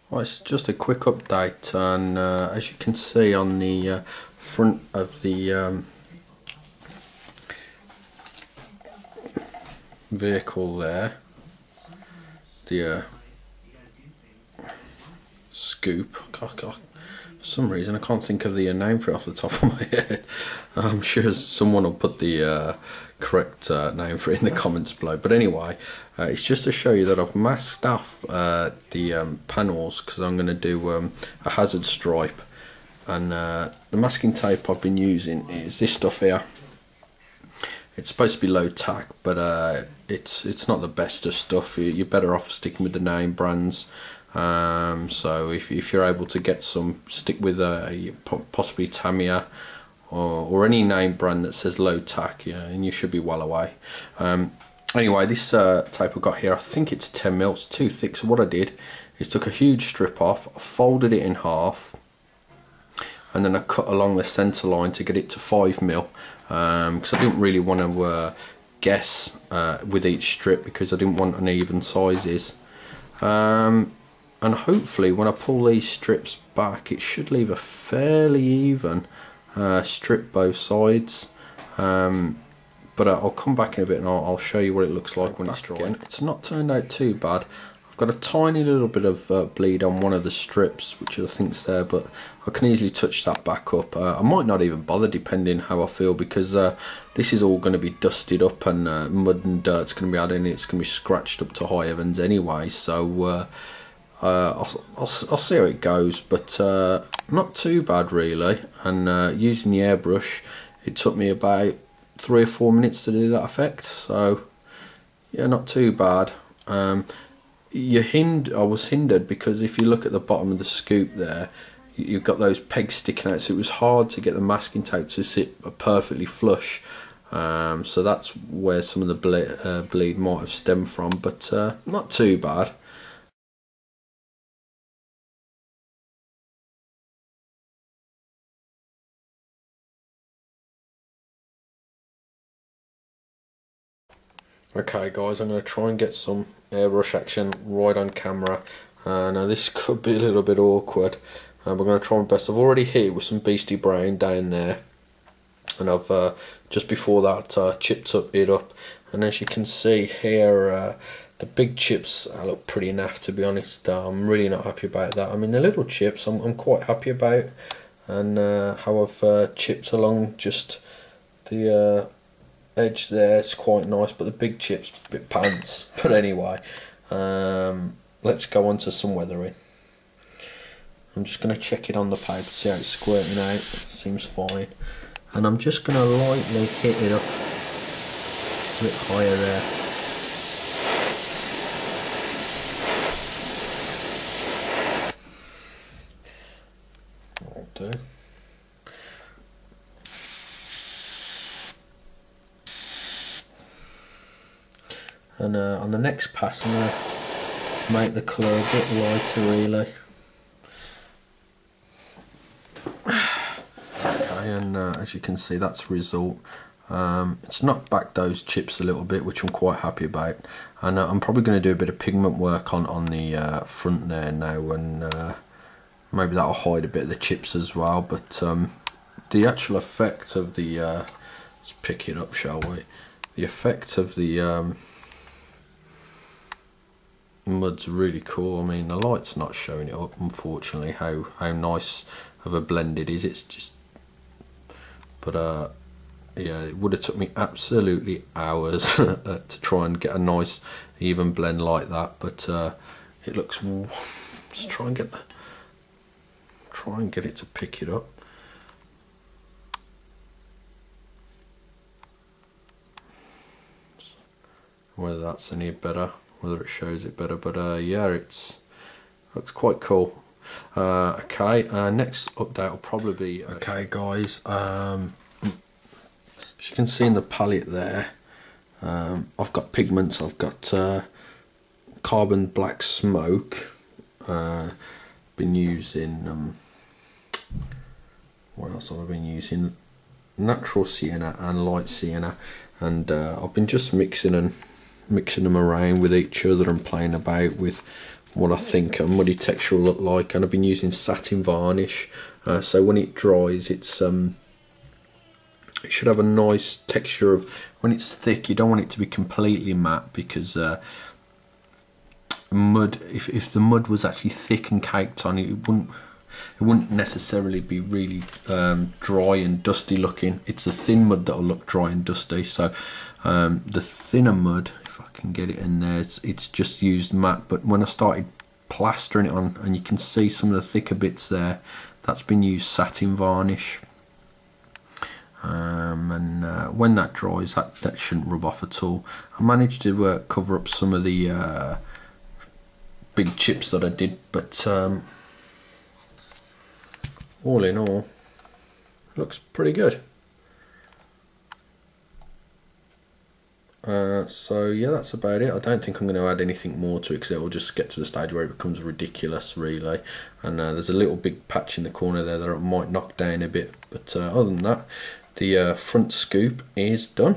Well, it's just a quick update, and as you can see on the front of the vehicle there, the scoop. God, for some reason I can't think of the name for it off the top of my head. I'm sure someone will put the correct name for it in the comments below. But anyway, it's just to show you that I've masked off the panels, because I'm going to do a hazard stripe, and the masking tape I've been using is this stuff here. It's supposed to be low tack, but it's not the best of stuff. You're better off sticking with the name brands. So if you're able to get some, stick with possibly Tamiya or any name brand that says low tack, and you should be well away. Anyway, this tape I've got here, I think it's 10mm, it's too thick. So what I did is took a huge strip off, I folded it in half, and then I cut along the centre line to get it to 5mm, because I didn't really want to guess with each strip, because I didn't want uneven sizes. And hopefully when I pull these strips back, it should leave a fairly even strip both sides. But I'll come back in a bit and I'll show you what it looks like when it's dry. It's not turned out too bad. I've got a tiny little bit of bleed on one of the strips, which I think's there, but I can easily touch that back up. I might not even bother, depending how I feel, because this is all going to be dusted up, and mud and dirt's going to be added in. It's going to be scratched up to high heavens anyway, so I'll see how it goes, but not too bad really. And using the airbrush, it took me about 3 or 4 minutes to do that effect, so yeah, not too bad. I was hindered because if you look at the bottom of the scoop there, you've got those pegs sticking out, so it was hard to get the masking tape to sit perfectly flush. So that's where some of the bleed might have stemmed from, but not too bad. Okay guys, I'm going to try and get some airbrush action right on camera. Now this could be a little bit awkward, but I'm going to try my best. I've already hit it with some Beastie Brown down there, and I've just before that chipped it up, and as you can see here, the big chips look pretty naff, to be honest. I'm really not happy about that. I mean, the little chips I'm quite happy about, and how I've chipped along just the edge there, it's quite nice, but the big chips a bit pants. But anyway, let's go on to some weathering. I'm just going to check it on the paper, see how it's squirting out. Seems fine, and I'm just going to lightly hit it up a bit higher there. That'll do. And on the next pass, I'm going to make the colour a bit lighter really. Okay, and as you can see, that's the result. It's knocked back those chips a little bit, which I'm quite happy about. And I'm probably going to do a bit of pigment work on the front there now, and maybe that'll hide a bit of the chips as well. But the actual effect of the, let's pick it up, shall we? The effect of the mud's really cool. I mean, the light's not showing it up, unfortunately, how nice of a blend it is. It's just, but yeah, it would have took me absolutely hours to try and get a nice even blend like that. But it looks, let's try and get it to pick it up. Whether that's any better, whether it shows it better, but yeah, it looks quite cool. Okay, next update will probably be okay guys, as you can see in the palette there, I've got pigments. I've got carbon black smoke, been using what else have I been using, natural sienna and light sienna, and I've been just mixing them around with each other and playing about with what I think a muddy texture will look like, and I've been using satin varnish, so when it dries it's it should have a nice texture of, when it's thick you don't want it to be completely matte, because mud, if the mud was actually thick and caked on it, it wouldn't necessarily be really dry and dusty looking. It's the thin mud that'll look dry and dusty. So the thinner mud, if I can get it in there, it's just used matte. But when I started plastering it on, and you can see some of the thicker bits there, that's been used satin varnish. When that dries, that shouldn't rub off at all. I managed to cover up some of the big chips that I did, but all in all, looks pretty good. So yeah, that's about it. I don't think I'm going to add anything more to it, because it will just get to the stage where it becomes ridiculous, really. And there's a little big patch in the corner there that I might knock down a bit, but other than that, the front scoop is done.